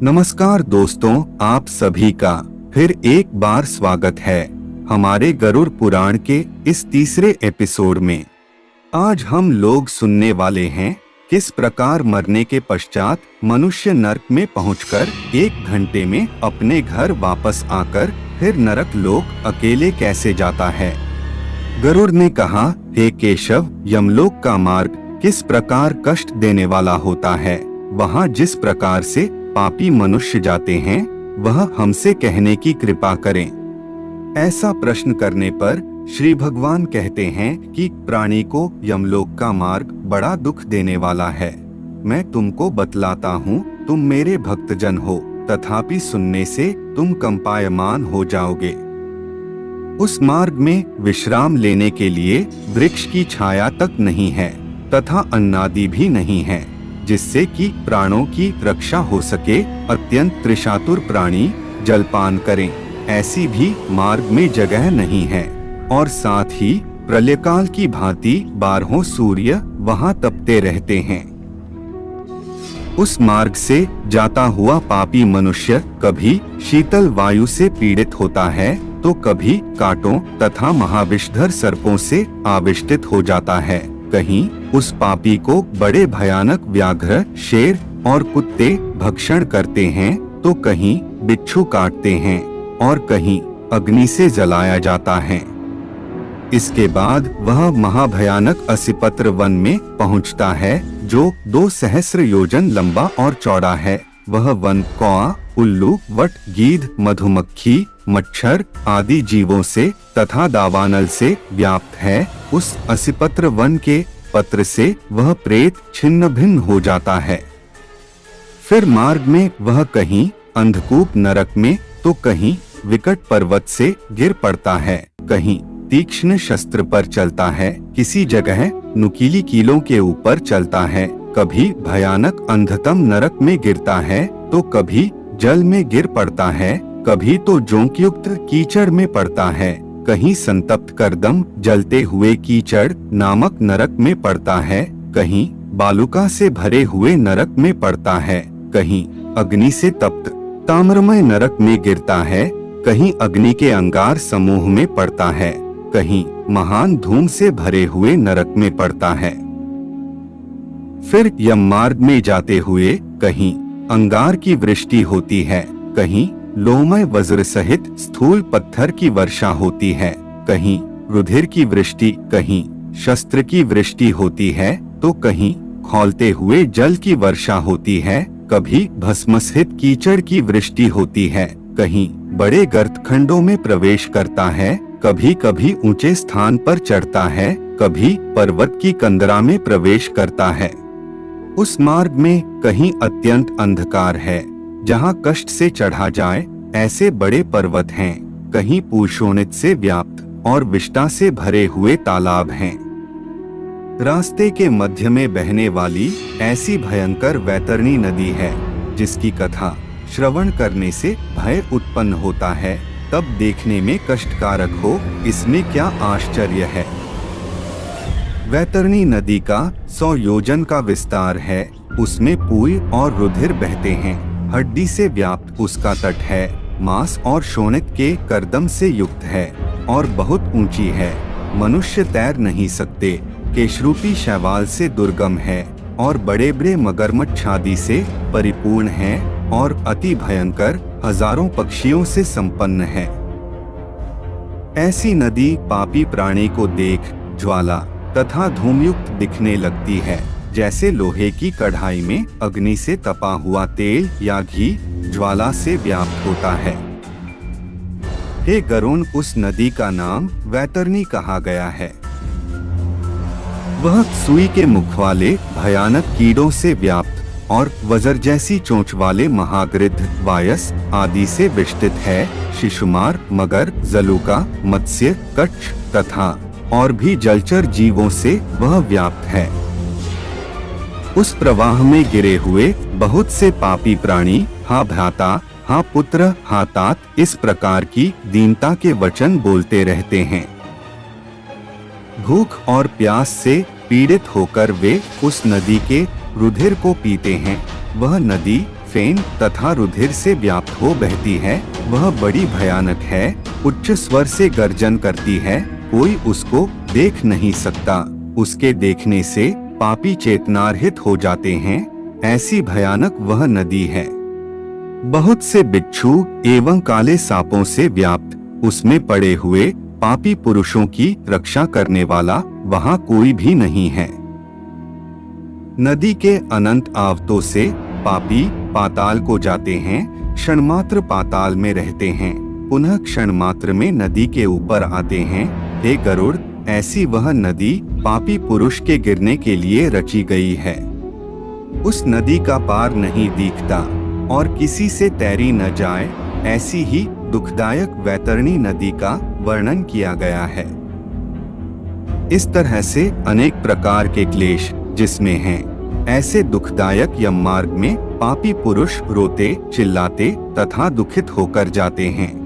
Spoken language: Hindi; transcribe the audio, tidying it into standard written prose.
नमस्कार दोस्तों, आप सभी का फिर एक बार स्वागत है हमारे गरुड़ पुराण के इस तीसरे एपिसोड में। आज हम लोग सुनने वाले हैं किस प्रकार मरने के पश्चात मनुष्य नरक में पहुंचकर 1 घंटे में अपने घर वापस आकर फिर नरक लोक अकेले कैसे जाता है। गरुड़ ने कहा, हे केशव, यमलोक का मार्ग किस प्रकार कष्ट देने वाला होता है। वहाँ जिस प्रकार से पापी मनुष्य जाते हैं वह हमसे कहने की कृपा करें। ऐसा प्रश्न करने पर श्री भगवान कहते हैं कि प्राणी को यमलोक का मार्ग बड़ा दुख देने वाला है। मैं तुमको बतलाता हूँ, तुम मेरे भक्तजन हो, तथापि सुनने से तुम कंपायमान हो जाओगे। उस मार्ग में विश्राम लेने के लिए वृक्ष की छाया तक नहीं है तथा अन्नादि भी नहीं है, जिससे कि प्राणों की रक्षा हो सके। अत्यंत त्रिशातुर प्राणी जलपान करें, ऐसी भी मार्ग में जगह नहीं है। और साथ ही प्रलयकाल की भांति 12 सूर्य वहां तपते रहते हैं। उस मार्ग से जाता हुआ पापी मनुष्य कभी शीतल वायु से पीड़ित होता है तो कभी कांटों तथा महाविषधर सर्पों से आविष्टित हो जाता है। कहीं उस पापी को बड़े भयानक व्याघ्र, शेर और कुत्ते भक्षण करते हैं तो कहीं बिच्छू काटते हैं और कहीं अग्नि से जलाया जाता है। इसके बाद वह महाभयानक असिपत्र वन में पहुंचता है जो 2 सहस्र योजन लंबा और चौड़ा है। वह वन कौआ, उल्लू, वट, गीध, मधुमक्खी, मच्छर आदि जीवों से तथा दावानल से व्याप्त है। उस असिपत्र वन के पत्र से वह प्रेत छिन्न भिन्न हो जाता है। फिर मार्ग में वह कहीं अंधकूप नरक में तो कहीं विकट पर्वत से गिर पड़ता है, कहीं तीक्ष्ण शस्त्र पर चलता है, किसी जगह नुकीली कीलों के ऊपर चलता है, कभी भयानक अंधतम नरक में गिरता है तो कभी जल में गिर पड़ता है, कभी तो जोंकयुक्त कीचड़ में पड़ता है, कहीं संतप्त कर्दम जलते हुए कीचड़ नामक नरक में पड़ता है, कहीं बालुका से भरे हुए नरक में पड़ता है, कहीं अग्नि से तप्त ताम्रमय नरक में गिरता है, कहीं अग्नि के अंगार समूह में पड़ता है, कहीं महान धूम से भरे हुए नरक में पड़ता है। फिर यम मार्ग में जाते हुए कहीं अंगार की वृष्टि होती है, कहीं लोमय वज्र सहित स्थूल पत्थर की वर्षा होती है, कहीं रुधिर की वृष्टि, कहीं शस्त्र की वृष्टि होती है तो कहीं खौलते हुए जल की वर्षा होती है, कभी भस्मस्थित कीचड़ की वृष्टि होती है, कहीं बड़े गर्तखंडों में प्रवेश करता है, कभी कभी ऊंचे स्थान पर चढ़ता है, कभी पर्वत की कंदरा में प्रवेश करता है। उस मार्ग में कहीं अत्यंत अंधकार है, जहाँ कष्ट से चढ़ा जाए ऐसे बड़े पर्वत हैं, कहीं पूषोणित से व्याप्त और विष्टा से भरे हुए तालाब हैं। रास्ते के मध्य में बहने वाली ऐसी भयंकर वैतरणी नदी है जिसकी कथा श्रवण करने से भय उत्पन्न होता है, तब देखने में कष्टकारक हो, इसमें क्या आश्चर्य है। वैतरणी नदी का 100 योजन का विस्तार है, उसमें पूय और रुधिर बहते हैं, हड्डी से व्याप्त उसका तट है, मांस और शोणित के कर्दम से युक्त है और बहुत ऊंची है, मनुष्य तैर नहीं सकते, केशरूपी शैवाल से दुर्गम है और बड़े बड़े मगरमच्छ आदि से परिपूर्ण है और अति भयंकर हजारों पक्षियों से संपन्न है। ऐसी नदी पापी प्राणी को देख ज्वाला तथा धूमयुक्त दिखने लगती है, जैसे लोहे की कढ़ाई में अग्नि से तपा हुआ तेल या घी ज्वाला से व्याप्त होता है। हे गरुण, उस नदी का नाम वैतरणी कहा गया है। वह सुई के मुख वाले भयानक कीड़ों से व्याप्त और वज्र जैसी चोंच वाले महागृद्ध, वायस आदि से विष्टित है। शिशुमार, मगर, जलुका, मत्स्य, कच्छ तथा और भी जलचर जीवों से वह व्याप्त है। उस प्रवाह में गिरे हुए बहुत से पापी प्राणी हा भ्राता, हा पुत्र, हा तात इस प्रकार की दीनता के वचन बोलते रहते हैं। भूख और प्यास से पीड़ित होकर वे उस नदी के रुधिर को पीते हैं। वह नदी फेन तथा रुधिर से व्याप्त हो बहती है। वह बड़ी भयानक है, उच्च स्वर से गर्जन करती है, कोई उसको देख नहीं सकता। उसके देखने से पापी चेतनारहित हो जाते हैं। ऐसी भयानक वह नदी है। बहुत से बिच्छू एवं काले सांपों से व्याप्त उसमें पड़े हुए पापी पुरुषों की रक्षा करने वाला वहाँ कोई भी नहीं है। नदी के अनंत आवतों से पापी पाताल को जाते हैं, क्षणमात्र पाताल में रहते हैं, पुनः क्षणमात्र में नदी के ऊपर आते हैं। हे गरुड़, ऐसी वह नदी पापी पुरुष के गिरने के लिए रची गई है। उस नदी का पार नहीं दिखता और किसी से तैरी न जाए, ऐसी ही दुखदायक वैतरणी नदी का वर्णन किया गया है। इस तरह से अनेक प्रकार के क्लेश जिसमें हैं, ऐसे दुखदायक यम मार्ग में पापी पुरुष रोते चिल्लाते तथा दुखित होकर जाते हैं।